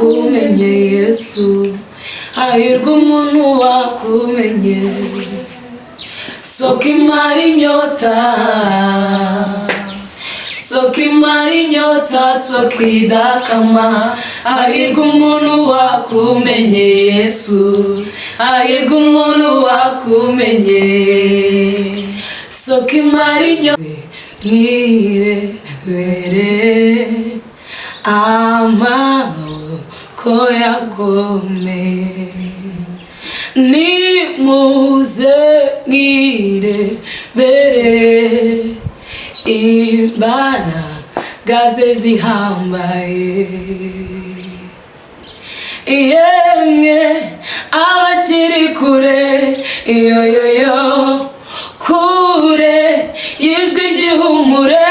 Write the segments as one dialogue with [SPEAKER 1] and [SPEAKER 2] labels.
[SPEAKER 1] wakumenye Yesu, hahirwa umuntu wakumenye. Soko imara inyota, soko imara inyota, soko idakama, hahirwa umuntu wakumenye Yesu, hahirwa umuntu wakumenye. Soko imara inyota, mwirebere amaboko yagome, nimuze mwirebere imbaraga ze zihambaye. Yemwe abakiri kure, yoyoyo kure y'ijwi ry'ihumure,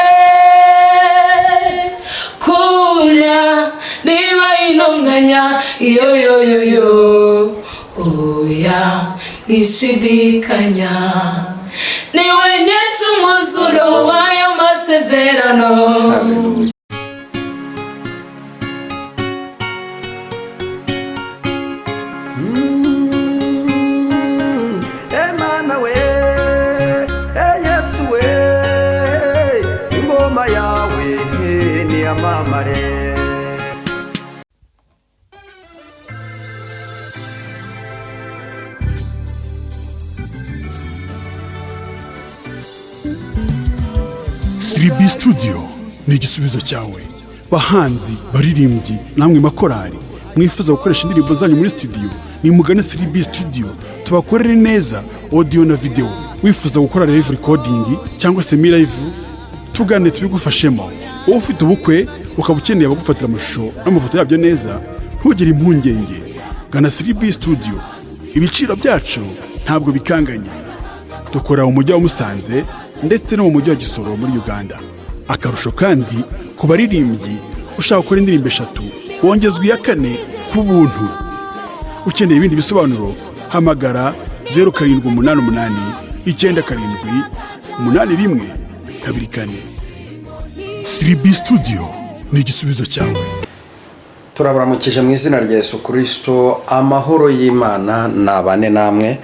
[SPEAKER 1] kuna niba intonganya, yoyoyoyo oya ntishidikanya, niwe nyesha umwuzuro w'ayo masezerano.
[SPEAKER 2] Emana we, Yesu we, ingoma yawe ni amamare.
[SPEAKER 3] Siribi Studio ni igisubizo cyawe. Bahanzi, baririmbyi, namwe makorari mwifuza gukoresha indirimbo zanyu muri studio, ni mugane Siribi Studio tubakorere neza audio na video. Wifuza gukora live recording cyangwa se live, tugane tubigufashemo. Wowe ufite ubukwe ukaba ukeneye abagufatira amashusho n'amafoto yabyo neza, ntugire impungenge, gana Siribi Studio. Ibiciro byacu ntabwo bikanganye. Dukora mu mujyi wa Musanze ndetse no mu mujyi wa Gisoro muri Uganda. Akarusho kandi ku baririmbyi ushaka gukora indirimbo 3 wongezwa iya 4 ku buntu. Ukeneye ibindi bisobanuro hamagara 0788 97 81 24. Siribi Studio ni igisubizo cyawe.
[SPEAKER 2] Turabaramukije mu izina rya Yesu Kristo, amahoro y'Imana nabane namwe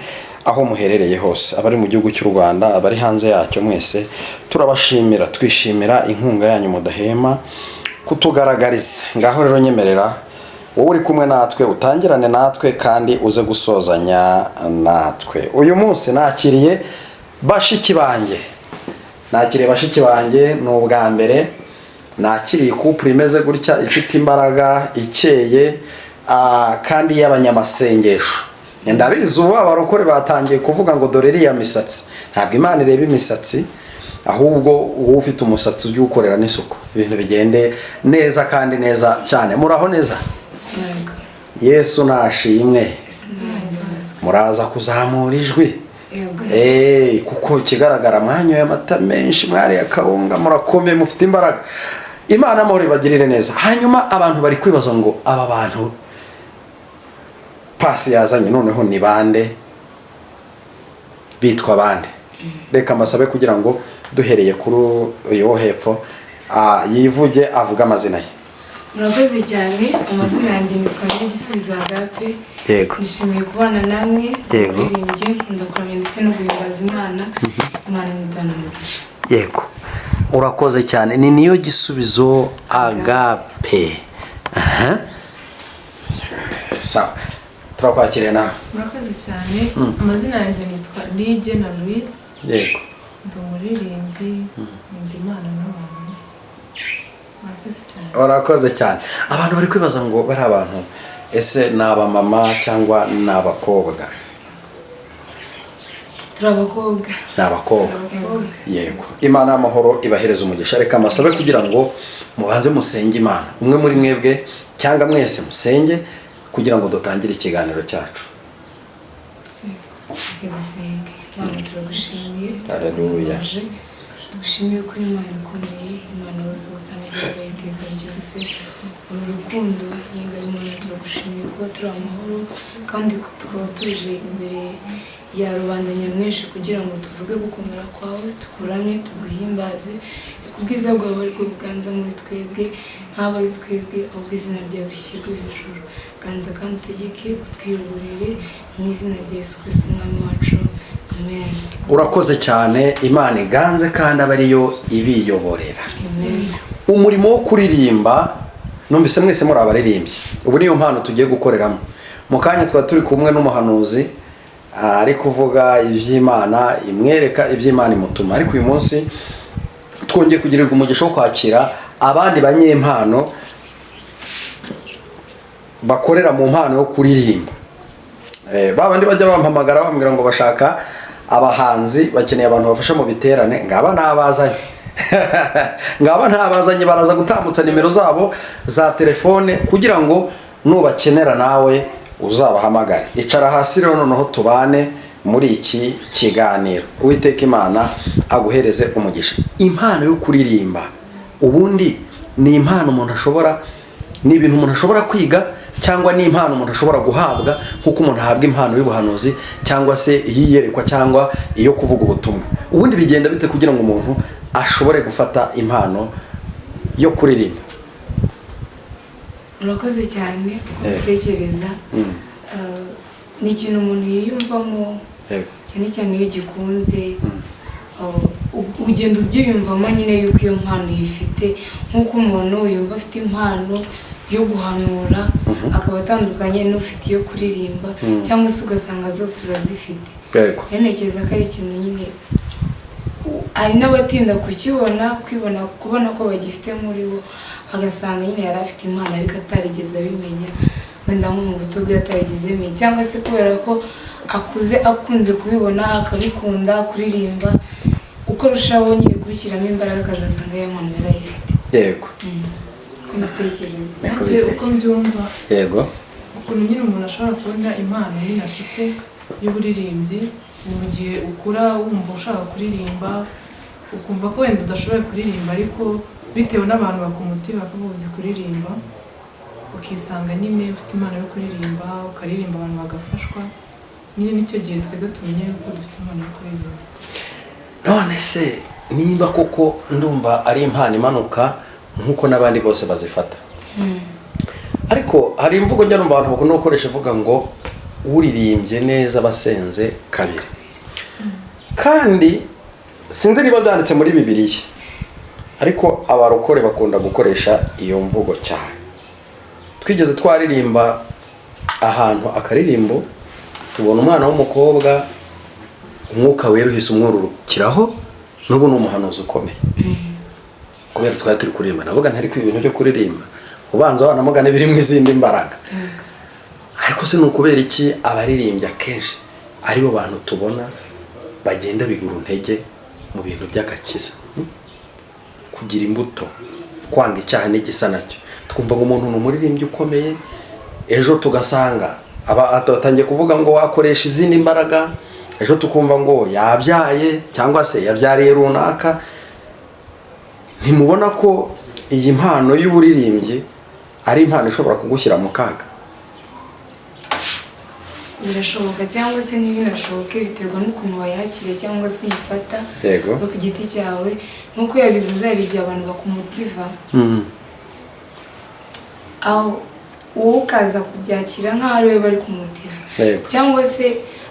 [SPEAKER 2] aho muherereye hose, abari mu gihugu cy'u Rwanda, abari hanze yacyo, mwese turabashimira, twishimira inkunga yanyu mudahema kutugaragariza. Ngaho rero nyemerera wowe uri kumwe natwe utangirane natwe kandi uze gusozanya natwe. Uyu munsi nakiriye bashiki banjye, ni ubwa mbere nakiriye couple imeze gutya, ifite imbaraga, ikeye kandi y'abanyamasengesho. Ndabizi ubu abarokore batangiye kuvuga ngo dore iriya misatsi. Ntabwo Imana ireba imisatsi, ahubwo uwo ufite umusatsi ujye ukorera n'isuku, ibintu bigende neza kandi neza cyane. Muraho neza? Yesu nashimwe. Muraza kuzamura ijwi. Kuko kigaragara mwanyoye amata menshi, mwari akawunga, murakomeye, mufite imbaraga. Imana amahoro ibagirire neza. Hanyuma abantu bari kwibaza ngo aba bantu Pasi yazanye noneho ni bande, bitwa bande? Reka mbasabe kugira ngo duhereye kuri uyu wo hepfo yivuge avuga amazina ye.
[SPEAKER 1] Murakoze cyane. Amazina yanjye nitwa Igisubizo Agape.
[SPEAKER 2] Yego.
[SPEAKER 1] Nishimiye kubana namwe, kuririmbye, nkunda kuramya ndetse no guhimbaza Imana. Imana nidana umugisha.
[SPEAKER 2] Yego. Urakoze cyane. Ni niyo Gisubizo Agape. Sawa. Turakwakiriye nawe.
[SPEAKER 4] Murakoze cyane. Amazina yanjye nitwa Lige na Louise.
[SPEAKER 2] Yego.
[SPEAKER 4] Ndi umuririmbyi, ndi Imana n'abantu. Murakoze cyane.
[SPEAKER 2] Urakoze cyane. Abantu bari kwibaza ngo bari abantu ese naba mama cyangwa nabakobwa?
[SPEAKER 1] Turabakobwa.
[SPEAKER 2] Nabakobwa. Yego. Imana y'amahoro ibahereza umugisha. Reka masabe kugira ngo mubanze musenge Imana. Umwe muri mwebwe cyangwa mwese musenge kugira ngo dutangire ikiganiro cyacu.
[SPEAKER 1] Dusenge. Imana turagushimiye.
[SPEAKER 2] Haleluya.
[SPEAKER 1] Dushimiye kuri Imana ikomeye, Imana yose kandi iteka ryose. Uru rukundo nyinga Imana turagushimiye kuba turi amahoro kandi tukaba tuje imbere ya rubanda nyamwinshi kugira ngo tuvuge gukomera kwawe tukuramye tuguhimbaze kubwiza bwawe ariko buganza muri twebwe ntabwo ari twebwe ahubwo izina ryawe rishyirwe hejuru ganza kandi utegeke utwiyoborere mu izina rya Yesu Kristo umwami wacu amen.
[SPEAKER 2] Urakoze cyane, Imana iganze kandi aba ariyo ibiyoborera.
[SPEAKER 1] Amen.
[SPEAKER 2] Umurimo wo kuririmba numvise mwese muri abaririmbyi, ubu niyo mpano tugiye gukoreramo. Mu kanya twa turi kumwe n'umuhanuzi ari kuvuga iby'Imana imwereka iby'Imana imutuma, ariko uyu munsi twongeye kugirirwa umugisha wo kwakira abandi banyempano bakorera mu mpano yo kuririmba. Babandi bajya bampamagara bambwira ngo bashaka abahanzi bakeneye abantu bafasha mu biterane, ngaba nabazanye ngaba ntabazanye, baraza gutambutsa nimero zabo za telefone kugira ngo nubakenera nawe uzabahamagare. Icara hasi rero noneho tubane muri iki kiganiro. Uwiteka Imana aguhereze umugisha. Impano yo kuririmba ubundi ni impano umuntu ashobora, ni ibintu umuntu ashobora kwiga, cyangwa ni impano umuntu ashobora guhabwa nkuko umuntu ahabwa impano y'ubuhanuzi cyangwa se iyiyerekwa cyangwa iyo kuvuga ubutumwa. Ubundi bigenda bite kugira ngo umuntu ashobore gufata impano yo kuririmba?
[SPEAKER 1] Urakoze cyane gutekereza. Ni ikintu umuntu yiyumvamo cyane cyane iyo gikunze, ugenda ubyiyumvamo nyine yuko iyo mpano yifite, nk'uko umuntu yumva afite impano yo guhanura akaba atandukanye n'ufite iyo kuririmba, cyangwa se ugasanga zose urazifite. Rero ntekereza ko ari ikintu nyine hari n'abatinda kubona ko bagifite muri bo, agasanga nyine yari afite impano ariko atarigeze abimenya, wenda nko mu buto bwe atarigeze abimenya, cyangwa se kubera ko akuze akunze kubibona akabikunda kuririmba, uko arushaho nyine kubishyiramo imbaraga akazasanga ya mpano yari ayifite.
[SPEAKER 2] Yego.
[SPEAKER 4] Nanjye uko mbyumva,
[SPEAKER 2] yego,
[SPEAKER 4] ukuntu nyine umuntu ashobora kubona impano nyine afite y'uburirimbyi mu gihe ukura wumva ushaka kuririmba, ukumva ko wenda udashoboye kuririmba ariko bitewe n'abantu bakumutima bakabuzi kuririmba, ukisanga nyine ufite impano yo kuririmba, ukaririmba abantu bagafashwa. Nyine nicyo gihe twebwe tumenye ko dufite impano yo kuririmba.
[SPEAKER 2] none se niba koko ndumva ari impano imanuka nkuko n'abandi bose bazifata, ariko hari imvugo njya numva abantu bakunda gukoresha ivuga ngo uririmbye neza basenze kabiri, kandi sinzi niba byanditse muri Bibiliya, ariko abarokore bakunda gukoresha iyo mvugo cyane. Twigeze twaririmba ahantu akaririmbo, tubona umwana w'umukobwa umwuka wera uhise umwururukiraho, n'ubu ni umuhanuzi ukomeye. Kubera twari turi kuririmba, navuga ntari ku ibintu byo kuririmba ubanza wanamugane biri mu izindi mbaraga. Ariko se n'ukubera iki abaririmbya kenshi ari bo bantu tubona bagenda bigura intege mu bintu by'agakiza, kugira imbuto, kwanga icyaha n'igisa nacyo. Twumva ngo umuntu ni umuririmbyi ukomeye, ejo tugasanga atangiye kuvuga ngo wakoresha izindi mbaraga, ejo tukumva ngo yabyaye cyangwa se yabyariye runaka. Ntimubona ko iyi mpano y'uburirimbyi ari impano ishobora kugushyira mu kaga?
[SPEAKER 1] Birashoboka cyangwa se ntibinashoboke, biterwa n'ukuntu wayakiriye cyangwa se uyifata ku giti cyawe. Nk'uko yabivuze, hari igihe abantu bakumutiva, aho wowe ukaza kubyakira nk'aho ari we bari kumutiva, cyangwa se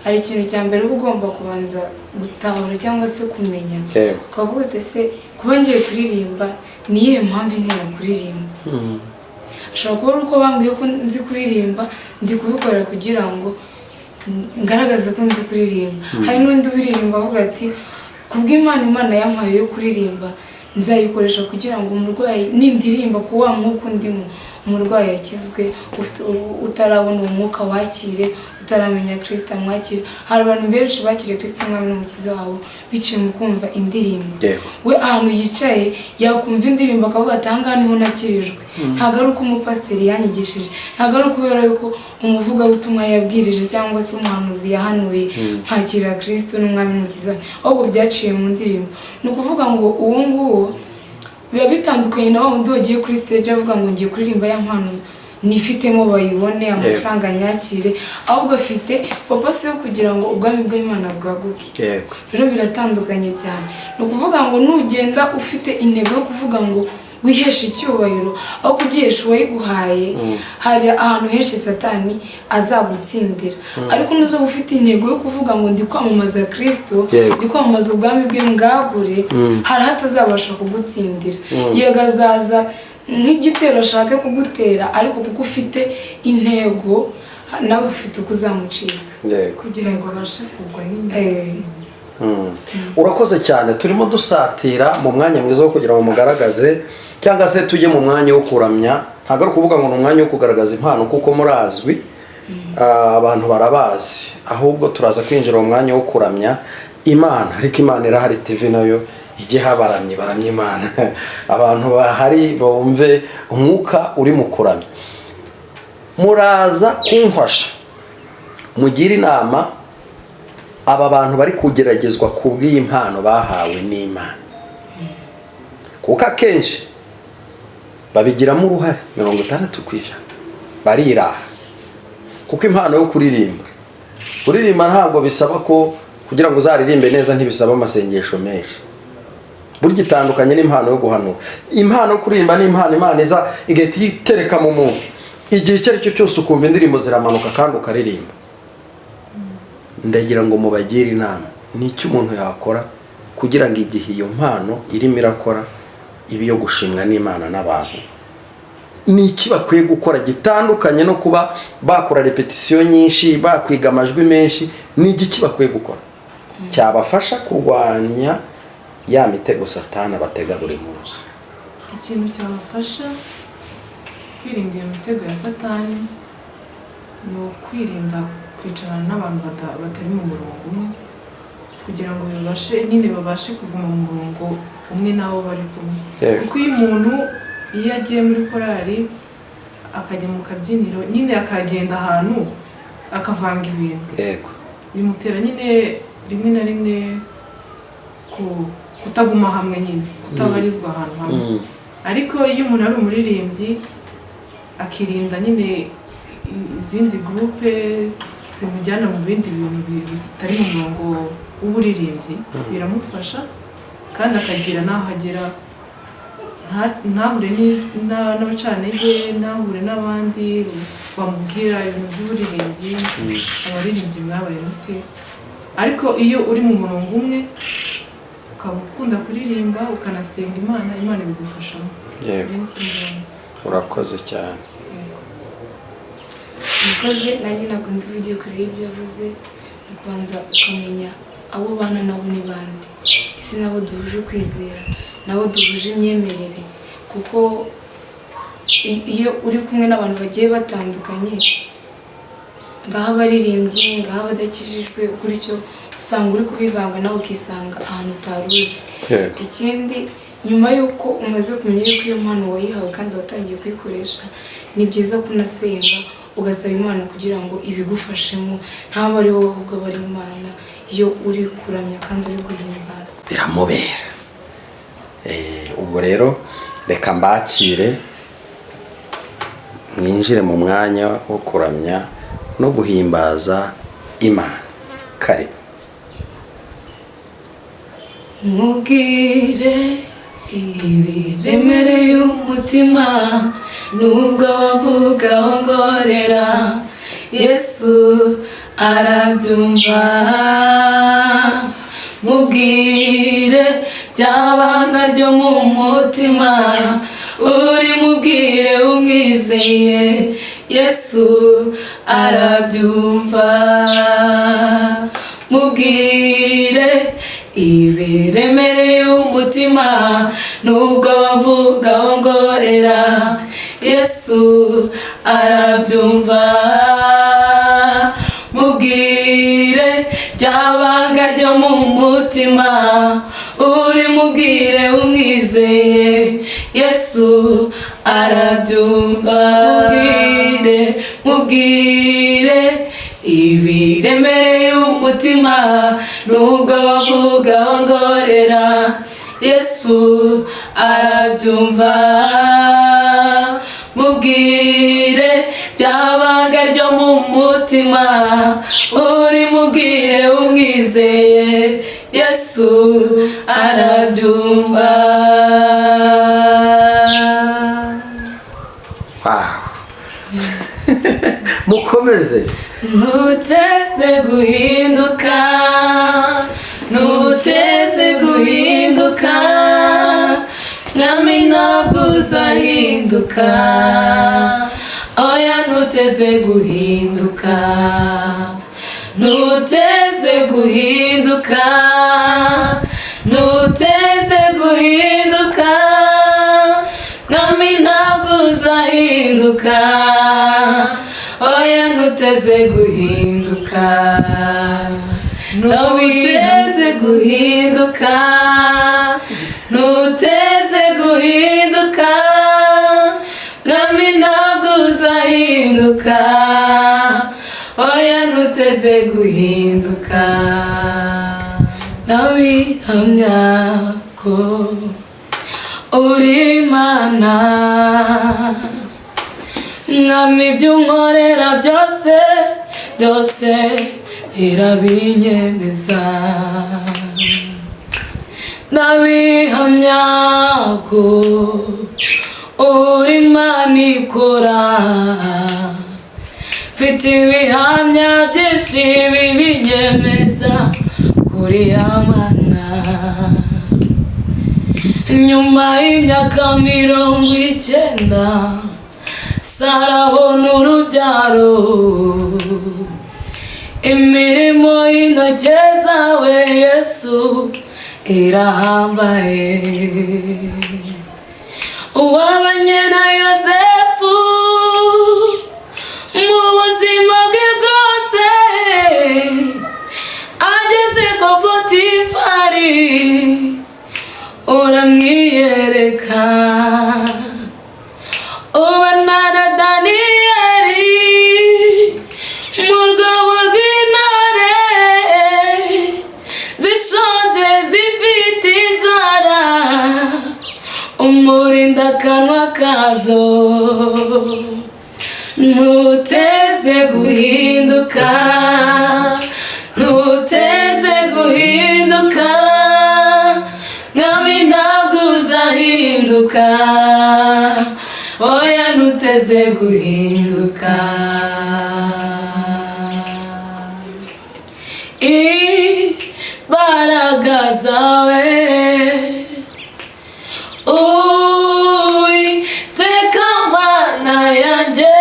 [SPEAKER 1] hari ikintu cya mbere uba ugomba kubanza gutahura cyangwa se kumenya, ukavuga uti ese kuba ngiye kuririmba ni iyihe mpamvu intera kuririmba? Ashobora kuba ari uko bambwiye ko nzi kuririmba, ndi kubikora kugira ngo ngaragaze ko nzi kuririmba. Hari n'undi uririmba avuga ati kubw'Imana Imana yampaye yo kuririmba nzayikoresha kugira ngo umurwayi nindirimba ku wa mwuka ndimo umurwayi yakizwe, utarabona umwuka wakire, utaramenya Kristo amwakire. Hari abantu benshi bakiriye Kristo umwami n'umukiza wabo biciye mu kumva indirimbo. We ahantu yicaye yakumva indirimbo akavuga ati ahangaha niho nakirijwe. Ntabwo ari uko umupasiteri yanyigishije, ntabwo ari ukubera yuko umuvugabutumwa yabwirije cyangwa se umuhanuzi yahanuye nkakira Kristo n'umwami n'umukiza, ahubwo byaciye mu ndirimbo. Ni ukuvuga ngo uwo nguwo biba bitandukanye na wundi wagiye kuri stage avuga ngo ngiye kuririmba ya mpano nifitemo bayibone amafaranga nyakire, ahubwo afite purpose yo kugira ngo ubwami bw'Imana bwaguke. Rero biratandukanye cyane. Ni ukuvuga ngo nugenda ufite intego yo kuvuga ngo wiheshe icyubahiro aho kugihesha uwayiguhaye, hari ahantu henshi Satani azagutsindira. Ariko nuza ufite intego yo kuvuga ngo ndi kwamamaza Kristo, ndi kwamamaza ubwami bwe bwagure, hari hatazabasha kugutsindira. Yego azaza nk'igitero ashaka kugutera, ariko kuko ufite intego nawe ufite uko uzamucika
[SPEAKER 4] kugira ngo abashe kugwa nyine.
[SPEAKER 2] Urakoze cyane. Turimo dusatira mu mwanya mwiza wo kugira ngo mugaragaze cyangwa se tujye mu mwanya wo kuramya. Ntabwo ari ukuvuga ngo ni umwanya wo kugaragaza impano kuko murazwi, abantu barabazi, ahubwo turaza kwinjira mu mwanya wo kuramya Imana. Ariko Imana irahari, TV nayo ijye habaramye baramye Imana. Abantu bahari bumve umwuka uri mu kuramya. Muraza kumfasha mugira inama aba bantu bari kugeragezwa kubw'iyi impano bahawe n'Imana, kuko akenshi babigiramo uruhare 60% bariraha. Kuko impano yo kuririmba ntabwo bisaba ko kugira ngo uzaririmbe neza, ntibisaba amasengesho menshi. Burya itandukanye n'impano yo guhanura. Impano yo kuririmba ni impano Imana iza igahita itereka mu muntu, igihe icyo ari cyo cyose ukumva indirimbo ziramanuka kandi ukaririmba. Ndagira ngo mubagire inama n'icyo umuntu yakora kugira ngo igihe iyo mpano irimo irakora ibi yo gushimwa n'Imana n'abantu. Ni iki bakwiye gukora gitandukanye no kuba bakora repetition nyinshi, bakwiga amajwi menshi? Ni iki bakwiye gukora cyabafasha kurwanya ya mitego Satani batega buri munsi?
[SPEAKER 4] Ikintu cyabafasha kwirinda iyo mitego ya Satani ni ukwirinda kwicarana n'abantu batari mu murongo umwe, kugira ngo babashe kuguma mu murongo umwe nabo bari kumwe. Kuko iyo umuntu iyo agiye muri korali akajya mu kabyiniro nyine akagenda ahantu akavanga ibintu, bimutera nyine rimwe na rimwe kutaguma hamwe, nyine kutabarizwa ahantu hamwe. Ariko iyo umuntu ari umuririmbyi akirinda nyine izindi groupe zimujyana mu bindi bintu bitari mu murongo w'uburirimbyi, biramufasha kandi akagira naho agera, ntahure n'abacantege, ntahure n'abandi bamubwira ibintu by'uburirimbyi, abaririmbyi mwabaye mute. Ariko iyo uri mu murongo umwe ukaba ukunda kuririmba ukanasenga Imana ibigufashamo.
[SPEAKER 2] Urakoze cyane.
[SPEAKER 1] Umukozi nanjye ntabwo ndivugiye kure y'ibyo avuze, ni kubanza ukamenya abo bana nabo ni bande, ese nabo duhuje ukwizera, nabo duhuje imyemerere. Kuko iyo uri kumwe n'abantu bagiye batandukanye, ngaho abaririmbyi, ngaho abadakijijwe, gutyo usanga uri kubivanga nawe ukisanga ahantu utaruzi. Ikindi, nyuma y'uko umaze kumenya yuko iyo mpano wayihawe kandi watangiye kuyikoresha, ni byiza kunasenga ugasaba Imana kugira ngo ibigufashemo, ntabwo ari wowe ahubwo aba ari Imana. Iyo uri kuramya kandi uri guhimbaza
[SPEAKER 2] biramubera. Ubwo rero reka mbakire mwinjire mu mwanya wo kuramya no guhimbaza Imana. Karibu.
[SPEAKER 1] Mubwire ibiremereye umutima, nubwo wavuga wongorera, Yesu arabyumva. Mubwire byabanga ryo mu mutima, uri mubwire umwizeye, Yesu arabyumva. Mubwire ibiremereye umutima, nubwo wavuga wongorera, Yesu arabyumva. Mubwire byabanga ryo mu mutima, uri mubwire umwizeye, Yesu arabyumva. Mubwire ibiremereye umutima, nubwo wavuga wongorera, Yesu arabyumva. Mubwire ryabanga ryo mu mutima urimubwire umwizeye Yesu arabyumva.
[SPEAKER 2] Mukomeze.
[SPEAKER 1] Ntuteze guhinduka, ntuteze guhinduka, mwami ntabwo uzahinduka, oya ntuteze guhinduka, ntuteze guhinduka, ntuteze guhinduka, mwami ntabwo uzahinduka, oya ntuteze guhinduka, ntuteze guhinduka, ntuteze guhinduka, mwami ntabwo uzahinduka, oya ntuteze guhinduka. Ndabihamya ko uri Imana, mwami ibyo unkorera byose byose birabinyemeza. Ndabihamya ko uri Imana ikora, mfite ibihamya byinshi bibinyemeza kuri ya Mana. Nyuma y'imyaka 90 sarabona urubyaro, imirimo y'intoki zawe Yesu irahambaye. Uwabanye na Yosefu mu buzima bwe bwose, ageze kwa Potifari uramwiyereka. Ubana na Daniyeli mu rwobo rw'intare, zishonje zifite inzara, umurinda akanwa kazo. Ntuteze guhinduka, ntuteze guhinduka, mwami ntabwo uzahinduka, oya ntuteze guhinduka. Imbaraga zawe Uwiteka Mana yanjye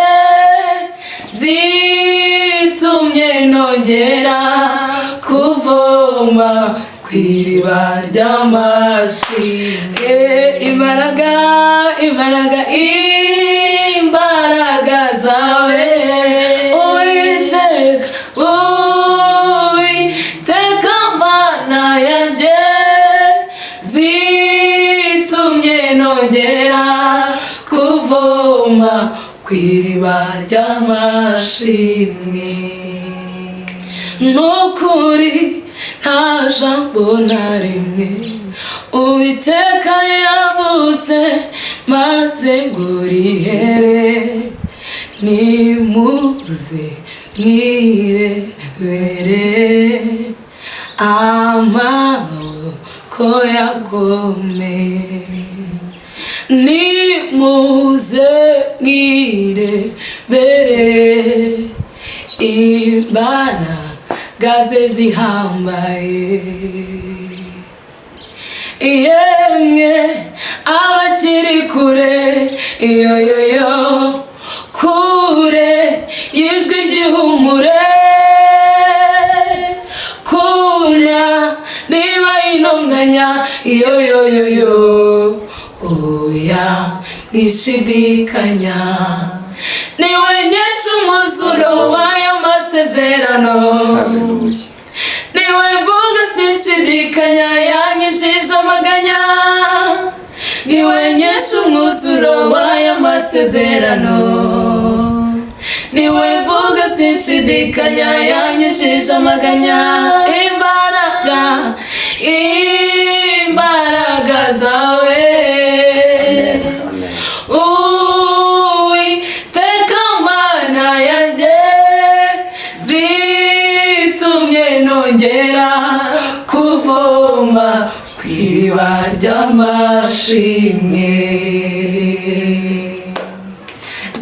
[SPEAKER 1] zitumye nongera kuvoma kw'iriba ry'amashimwe. Imbaraga, imbaraga, imbaraga zawe Uwiteka, Uwiteka Mana yanjye zitumye nongera kuvoma kw'iriba ry'amashimwe. Nukuri nta jambo na rimwe Uwiteka yavuze maze ngo rihere. Nimuze mwirebere amaboko yakomeye, nimuze mwirebere imbaraga ze zihambaye. Yemwe abakiri kure, yoyoyo kure y'ijwi ry'ihumure, kuna niba intonganya, yoyoyo oya mwishidikanya. Niwe nyesha umuzuro w'aya masezerano, niwe mvuga sinshidikanya, yanyishije amaganya. Niwe nyesha umuzuro w'aya masezerano, niwe mvuga sinshidikanya, yanyishije amaganya. Imbaraga, imbaraga zawe Uwiteka Mana sinzongera kuvoma kw'iriba ry'amashimwe.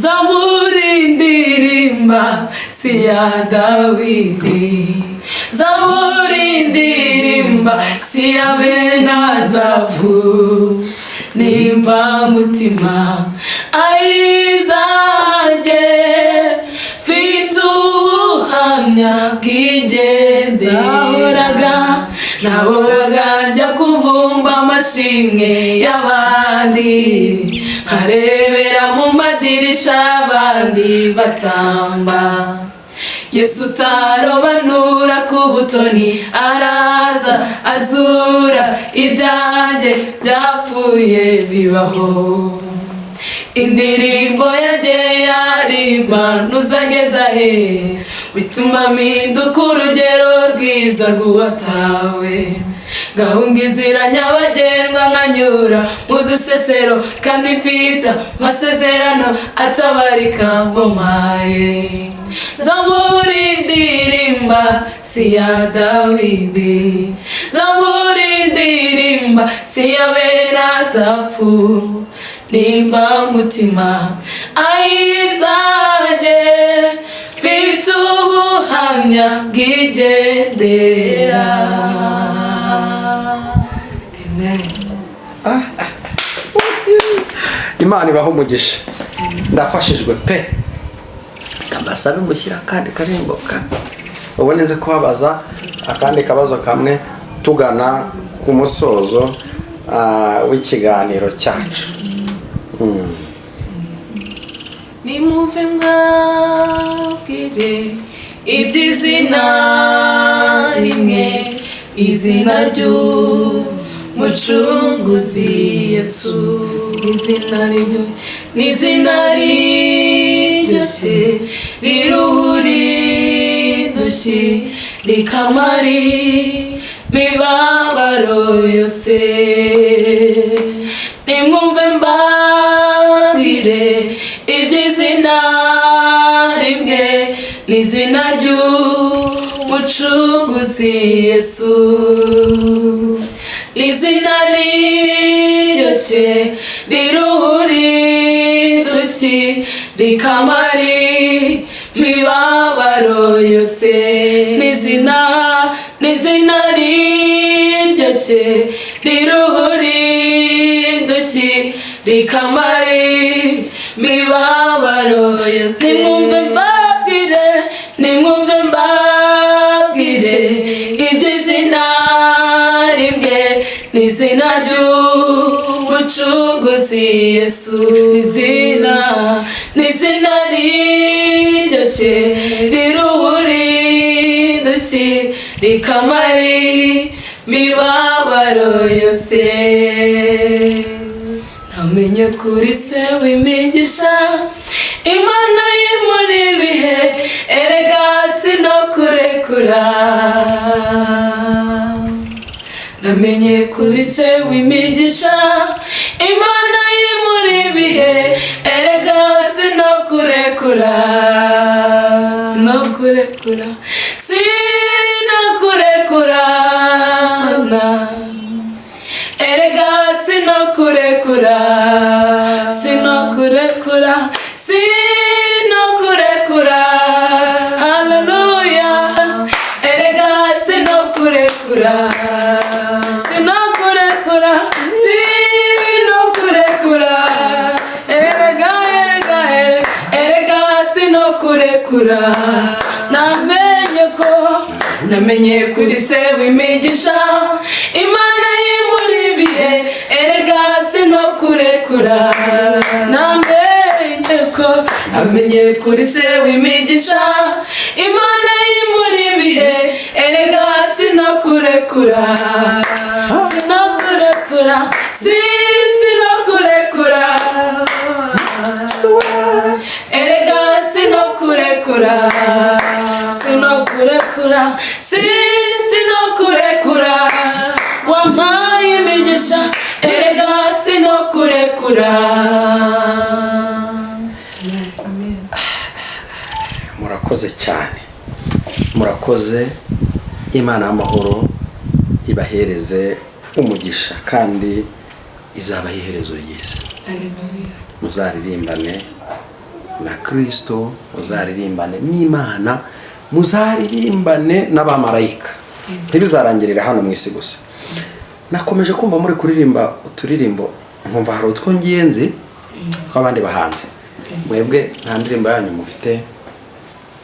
[SPEAKER 1] Zaburi ndirimba si ya Dawidi, Zaburi ndirimba si ya Benazavu, nimva mutima ayizanjye mfite ubuhamya bw'igendera. Nahoraga njya kuvumba amashimwe y'abandi, nkarebera mu madirisha abandi batamba. Yesu utarobanura ku butoni araza azura ibyanjye byapfuye bibaho. Indirimbo yanjye yarimanuza ngeza he, bituma mpinduka urugero rwiza rw'uwatawe. Gahunga inzira nyabagendwa nkanyura mu dusesero, kandi mfite amasezerano atabarika mpomaye. Zaburi ndirimba si ya Dawidi, Zaburi ndirimba si ya Benazafu, nimba mutima ayizanjye mfite ubuhamya bw'igendera. Amen.
[SPEAKER 2] Imana ibaho umugisha. Ndafashijwe pe. Kabasabe mushyira kandi karimbo uboneze kubabaza akandi kabazo kamwe tugana ku musozo w'ikiganiro cyacu.
[SPEAKER 1] Nimumve mwabwire iby'izina rimwe, izina ry'umucunguzi Yesu. Izina riryoshye, n'izina riryoshye riruhura indushyi, rikamara imibabaro yose. Nimwumve mbabwire iby'izina rimwe, n'izina ry'umucunguzi Yesu. Izina riryoshye riruhura indushyi, rikamara imibabaro yose. N'izina riryoshye riruhura indushyi, rikamara imibabaro yose. Nimwumve mbabwire, nimwumve mbabwire iby'izina rimwe, n'izina ry'umucunguzi Yesu. N'izina riryoshye riruhura indushyi, rikamara imibabaro yose. Namenye kuri se w'imigisha, Imana y'imuri ibihe, erega sinokurekura. Namenye kuri se w'imigisha, Imana y'imuri ibihe, erega sinokurekura. Sinokurekura, sinokurekura, erega sinokurekura, sinokurekura, sinokurekura. Hallelujah, erega sinokurekura, sinokurekura, sinokurekura, erega sinokurekura. Namenye kuri se w'imigisha, Imana y'imuri ibihe, erega sinokurekura. Namenye kuri se w'imigisha, Imana y'imuri ibihe, erega sinokurekura. Sinokurekura, sinokurekura, erega sinokurekura, sinokurekura, sinokurekura. Wampaye imigisha, erega sinokurekura.
[SPEAKER 2] Murakoze cyane, murakoze Imana y'amahoro ibahereze umugisha kandi izabaha iherezo ryiza.
[SPEAKER 1] Haleluya.
[SPEAKER 2] Muzaririmbane na Kristo, muzaririmbane n'Imana, muzaririmbane n'abamarayika. Ntibizarangirira hano mu isi gusa. Nakomeje kumva muri kuririmba uturirimbo nkumva hari utwo ngiyenzi ko abandi bahanze. Mwebwe nta ndirimbo yanyu mufite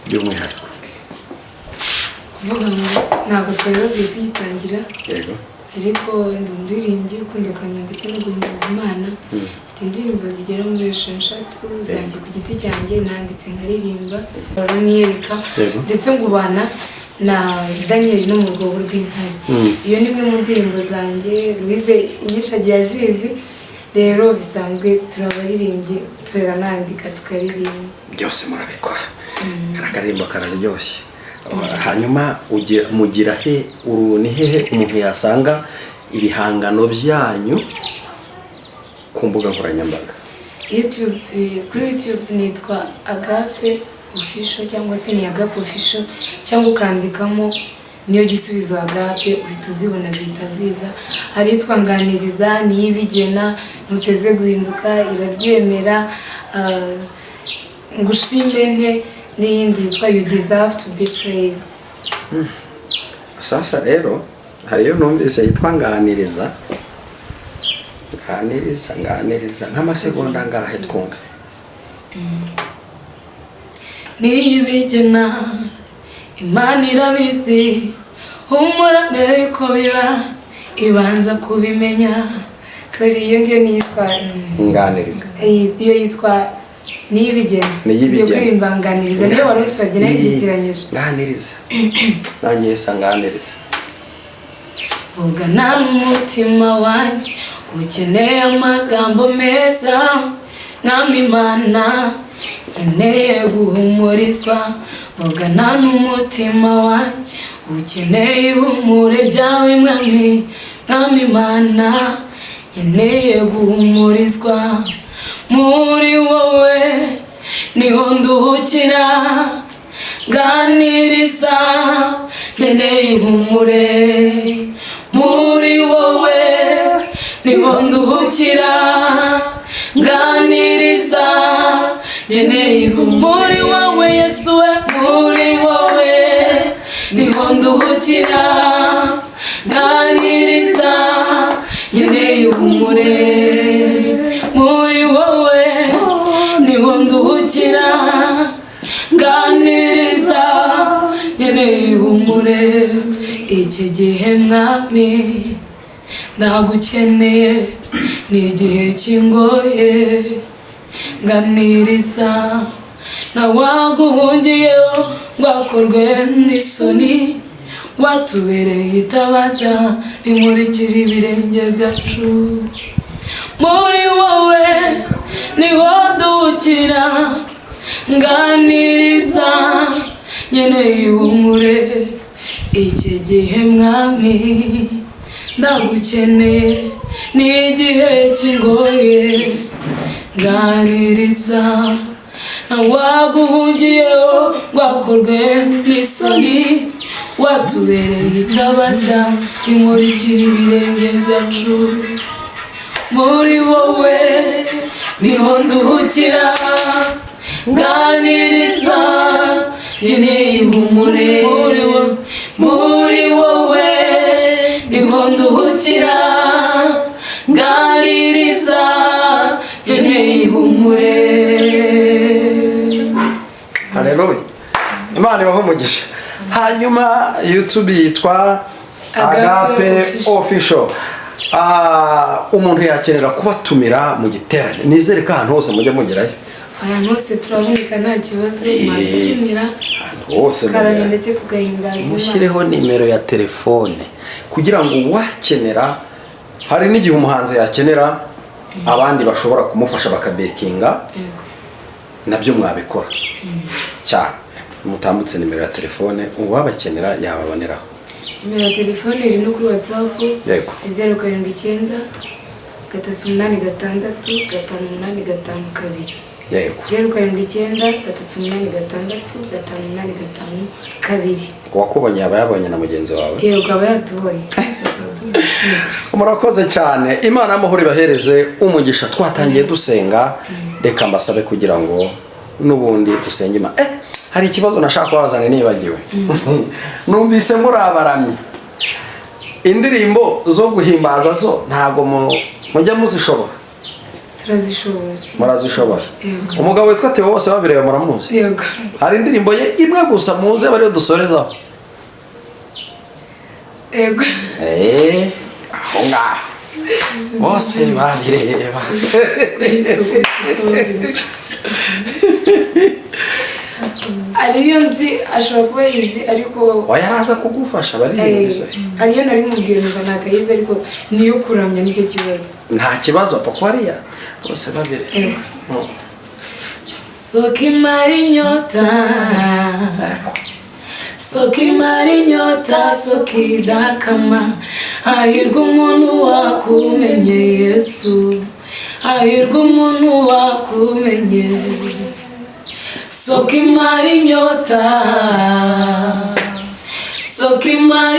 [SPEAKER 2] by'umwihariko?
[SPEAKER 1] Kuvuga ngo ntabwo twari babwiye tugitangira.
[SPEAKER 2] Yego.
[SPEAKER 1] Ariko ndi umuririmbyi ukunda kuramya ndetse no guhimbaza Imana. Mfite indirimbo zigera muri 6 zanjye ku giti cyanjye nanditse nkaririmba baraniyereka ndetse ngubana na Daniel no mu rwobo rw'intare. Iyo ni imwe mu ndirimbo zanjye Louise inyishagiye azizi. Rero bisanzwe turabaririmbye turanandika tukaririmba.
[SPEAKER 2] Byose murabikora. Karakarimba kararyoshye. Hanyuma mugira he ni hehe umuntu yasanga ibihangano byanyu ku mbuga nkoranyambaga?
[SPEAKER 1] YouTube, kuri YouTube nitwa Agape Official cyangwa se ni Agape Official cyangwa ukandikamo niyo gisubizo Agape uhita uzibona zihita ziza. Hari twanganiriza niyibigena ntuteze guhinduka irabyemera ngushime nte n'iyindi yitwa You Deserve to be Praised.
[SPEAKER 2] Sasa rero hariyo numvise yitwa nganiriza nk'amasegonda ngahe twumve.
[SPEAKER 1] Niyibigena Imana irabizi humura mbere yuko biba ibanza kubimenya. Sorry iyo ngiyo nitwa
[SPEAKER 2] nganiriza.
[SPEAKER 1] Iyo yitwa Niyibigena. Tugiye kuririmba nganiriza niyo wari usabye nagitiranyije.
[SPEAKER 2] Nganiriza. Nanjye nganiriza.
[SPEAKER 1] Vugana n'umutima wanjye ukeneye amagambo meza mwami Imana nkeneye guhumurizwa. Vugana n'umutima wanjye ukeneye ihumure ryawe mwami Imana nkeneye guhumurizwa. Muri wowe niho nduhukira nganiriza nkeneye ihumure. Muri wowe niho nduhukira nganiriza nkeneye ihumure. Muri wowe Yesu we, muri wowe niho nduhukira nganiriza nkeneye ihumure. Muri wowe niho nduhukira nganiriza nkeneye ihumure. Iki gihe mwami ndagukeneye ni igihe kingoye nganiriza nawaguhungiyeho ngwakorwe n'isoni. Watubereye itabaza rimurikira ibirenge byacu. Muri wowe niho nduhukira nganiriza nkeneye ihumure. Iki gihe mwami ndagukeneye ni igihe kingoye nganiriza nawaguhungiyeho ngwakorwe n'isoni. Watubereye itabaza rimurikira ibirenge byacu. Muri wowe niho nduhukira nganiriza nkeneye ihumure. Muri wowe niho nduhukira nganiriza nkeneye ihumure.
[SPEAKER 2] Haleluya. Imana ibahe umugisha. Hanyuma YouTube yitwa Agape Official. Umuntu yakenera kubatumira mu giterane. Nizere ko ahantu hose mujya mugerayo.
[SPEAKER 1] Ahantu hose turaboneka nta kibazo mwatumira.
[SPEAKER 2] Hose
[SPEAKER 1] karabye ndetse tugahimbaza Imana.
[SPEAKER 2] Mushyireho nimero ya telefone kugira ngo wakenera, hari n'igihe umuhanzi yakenera abandi bashobora kumufasha bakabekinga. Nabyo mwabikora cyane. Mutambutse nimero ya telefone uwabakenera yababoneraho.
[SPEAKER 1] Nimero ya telefone iri no kuri WhatsApp.
[SPEAKER 2] Yego.
[SPEAKER 1] 079 386 5852.
[SPEAKER 2] Yego.
[SPEAKER 1] 0793865552.
[SPEAKER 2] Uwakubonye yaba yabonye na mugenzi wawe?
[SPEAKER 1] Yego, aba yatubonye.
[SPEAKER 2] Murakoze cyane. Imana y'amahoro ibahereze umugisha. Twatangiye dusenga, reka mbasabe kugira ngo n'ubundi dusenge Imana. Hari ikibazo nashaka kubazana nibagiwe. Numvise muri abaramyi. Indirimbo zo guhimbaza zo ntago mujya muzishobora.
[SPEAKER 1] Turazishobora.
[SPEAKER 2] Murazishobora. Umugabo witwa Theo bose babireba muramuzi.
[SPEAKER 1] Yego.
[SPEAKER 2] Hari indirimbo ye imwe gusa muze bari dusorezaho.
[SPEAKER 1] Yego.
[SPEAKER 2] Aho ngaho. Bose babireba.
[SPEAKER 1] Ariyo nzi ashobora kuba yizi ariko
[SPEAKER 2] yaraza kugufasha baririmbye.
[SPEAKER 1] Ariyo nari mubwira ngo nagayize ariko niyo kuramya nicyo kibazo.
[SPEAKER 2] Nta kibazo apfa ko ariya bose babireba.
[SPEAKER 1] Sokimara inyota sokidakama, hahirwa umuntu wakumenye Yesu, hahirwa umuntu wakumenye. Sokimara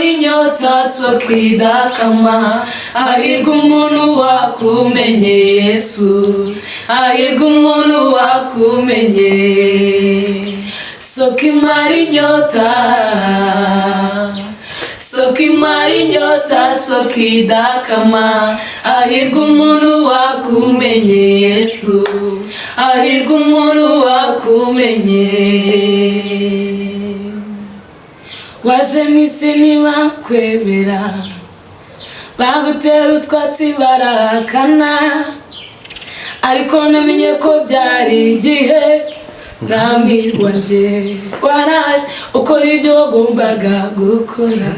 [SPEAKER 1] inyota sokidakama, hahirwa umuntu wakumenye Yesu, hahirwa umuntu wakumenye. Sokimara inyota sokidakama, hahirwa umuntu wakumenye Yesu, hahirwa umuntu wakumenye. Waje mwisi ntibakwemera, bagutera utwatsi barahakana, ariko namenye ko byari igihe mwami waje. Waraje ukora ibyo wagombaga gukora.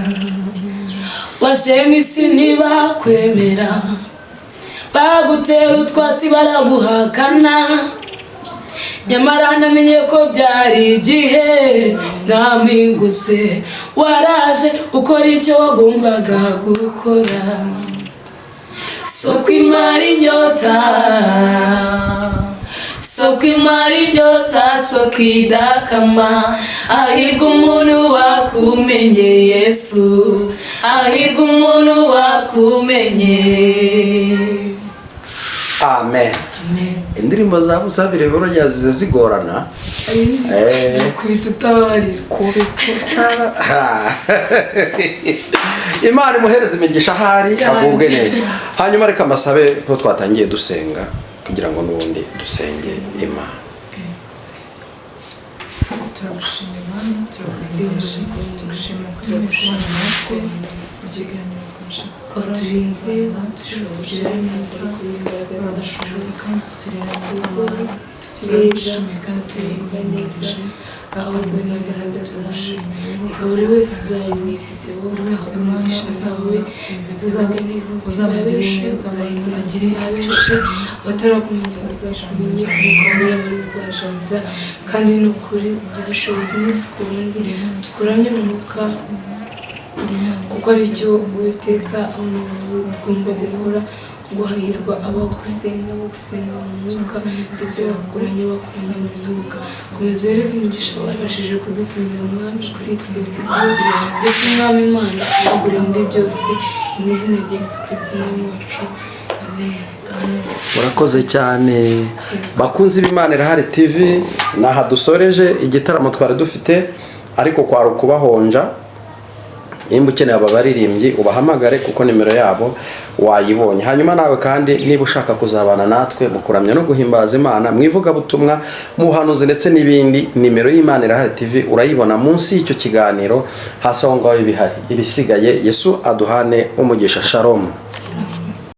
[SPEAKER 1] Waje mwisi ntibakwemera, bagutera utwatsi baraguhakana, nyamara namenye ko byari igihe mwami nguze. Waraje ukora icyo wagombaga gukora. Sokimara inyota sokidakama, hahirwa umuntu wakumenye Yesu, hahirwa umuntu wakumenye.
[SPEAKER 2] Amen. Indirimbo zabo zabireba urajya zigorana.
[SPEAKER 1] Kubitutabari.
[SPEAKER 2] Imana imuhereze imigisha hari agubwe neza. Hanyuma reka mbasabe ko twatangiye dusenga kugira ngo n'ubundi dusenge Imana.
[SPEAKER 4] Turagushimira Imana, turagushimira kubana natwe, tukiganira twashaka
[SPEAKER 1] waturinze, watushoboje neza kuri imbaraga
[SPEAKER 4] wadushoboza kandi tukirera
[SPEAKER 1] beza kandi turimba neza ahubwo n'imbaraga zawe. Reka buri wese uzari wifiteho wese umugisha zawe, ndetse uzaganiriza umutima benshi, uzahindura umutima benshi, abatarakumenya bazakumenye ukabura muri uzajanza. Kandi ni ukuri ujye udushoboza umunsi ku wundi tukuramye mu mwuka, kuko ari cyo Uwiteka abana bawe tugomba gukora. Ngo hahirwa abagusenga mu mwuka, ndetse bakuramye mu mwuka. Komeza uhereze umugisha wabashije kudutumira mwami kuri televiziyo, ndetse mwami Imana ubagure muri byose, mu izina rya Yesu Kristo umwami wacu. Amen.
[SPEAKER 2] Murakoze cyane bakunzi b'Imana Irahari TV. Naha dusoreje igitaramo twari dufite, ariko kwari ukubahonja. Nimba ukeneye aba baririmbyi ubahamagare kuko nimero yabo wayibonye. Hanyuma nawe kandi niba ushaka kuzabana natwe mu kuramya no guhimbaza Imana, mwivuga butumwa, mu buhanuzi ndetse n'ibindi, nimero y'Imana Irahari TV urayibona munsi y'icyo kiganiro. Hasi aho ngaho ibihari, ibisigaye Yesu aduhane umugisha. Shalom.